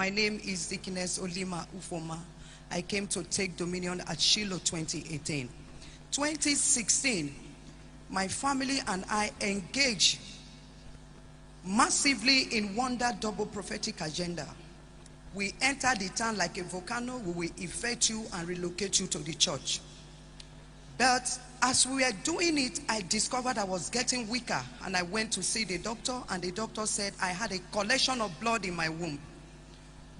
My name is Deaconess Olima Ufoma. I came to take dominion at Shiloh 2018. 2016, my family and I engaged massively in Wonder Double Prophetic Agenda. We entered the town like a volcano. We will effect you and relocate you to the church. But as we were doing it, I discovered I was getting weaker, and I went to see the doctor, and the doctor said I had a collection of blood in my womb.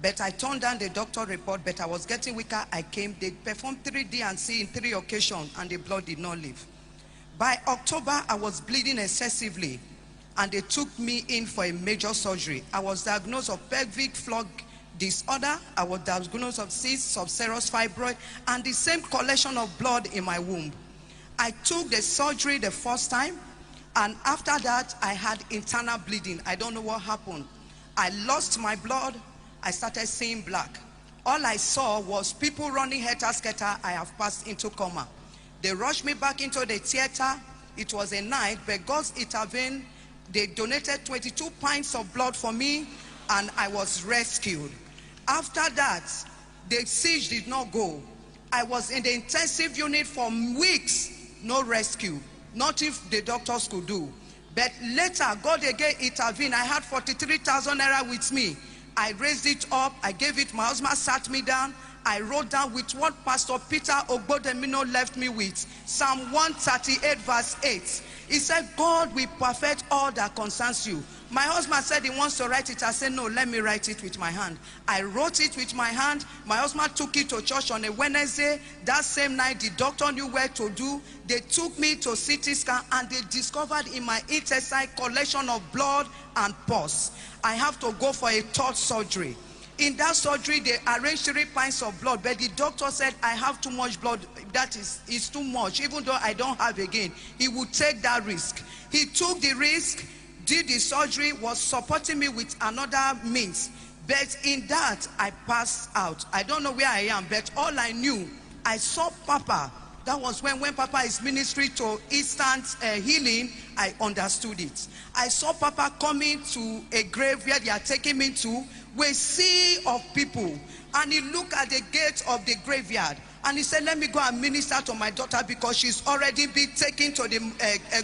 But I turned down the doctor report, but I was getting weaker. I came, they performed 3 D&C in 3 occasions, and the blood did not leave. By October, I was bleeding excessively, and they took me in for a major surgery. I was diagnosed of pelvic floor disorder. I was diagnosed of cyst, subserous fibroid, and the same collection of blood in my womb. I took the surgery the first time, and after that, I had internal bleeding. I don't know what happened. I lost my blood. I started seeing black. All I saw was people running helter-skelter. I have passed into coma. They rushed me back into the theater. It was a night, but God intervened. They donated 22 pints of blood for me, and I was rescued. After that, the siege did not go. I was in the intensive unit for weeks, no rescue. Not if the doctors could do. But later, God again intervened. I had 43,000 naira with me. I raised it up. I gave it. My husband sat me down. I wrote down with what Pastor Peter Ogbodemino left me with. Psalm 138 verse 8. He said, God will perfect all that concerns you. My husband said he wants to write it. I said, no, let me write it with my hand. I wrote it with my hand. My husband took it to church on a Wednesday. That same night, the doctor knew where to do. They took me to CT scan, and they discovered in my intestine collection of blood and pus. I have to go for a 3rd surgery. In that surgery, they arranged 3 pints of blood, but the doctor said, I have too much blood. That is too much. Even though I don't have again, he would take that risk. He took the risk, did the surgery, was supporting me with another means. But in that, I passed out. I don't know where I am, but all I knew, I saw Papa. That was when Papa is ministry to instant healing, I understood it. I saw Papa coming to a grave where they are taking me to, with a sea of people. And he looked at the gate of the graveyard, and he said, let me go and minister to my daughter, because she's already been taken to the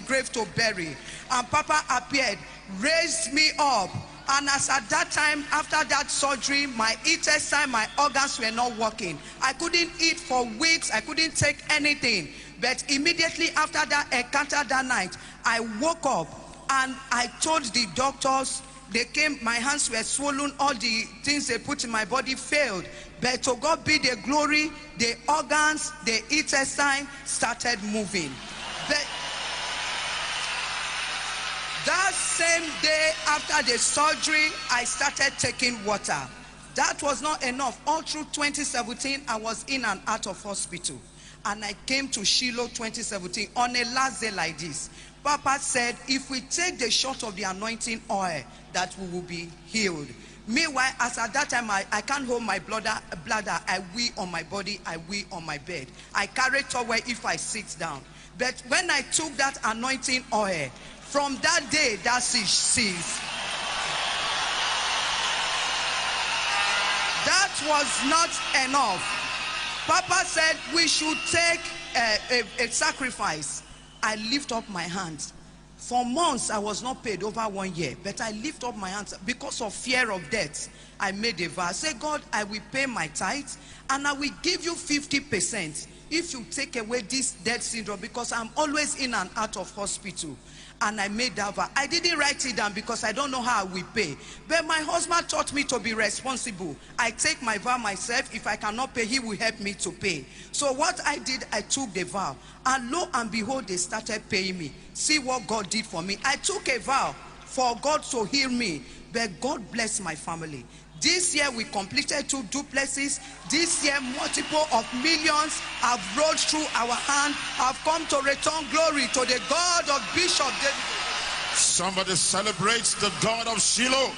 grave to bury. And Papa appeared, raised me up. And as at that time, after that surgery, my intestine, my organs were not working. I couldn't eat for weeks. I couldn't take anything. But immediately after that encounter that night, I woke up and I told the doctors. They came, my hands were swollen, all the things they put in my body failed. But to God be the glory, the organs, the intestine started moving. But that same day after the surgery, I started taking water. That was not enough. All through 2017, I was in and out of hospital. And I came to Shiloh 2017 on a last day like this. Papa said, if we take the shot of the anointing oil, that we will be healed. Meanwhile, as at that time, I can't hold my bladder. I wee on my body. I wee on my bed. I carry towel if I sit down. But when I took that anointing oil, from that day, that ceased. That was not enough. Papa said we should take a sacrifice. I lift up my hands. For months, I was not paid, over 1 year. But I lift up my hands because of fear of death. I made a vow. I said, God, I will pay my tithes, and I will give you 50% if you take away this death syndrome, because I'm always in and out of hospital. And I made that vow. I didn't write it down because I don't know how I will pay. But my husband taught me to be responsible. I take my vow myself. If I cannot pay, he will help me to pay. So what I did, I took the vow. And lo and behold, they started paying me. See what God did for me. I took a vow for God to heal me. But God bless my family. This year we completed 2 duplexes. This year multiple of millions have rolled through our hand, have come to return glory to the God of Bishop David. Somebody celebrates the God of Shiloh.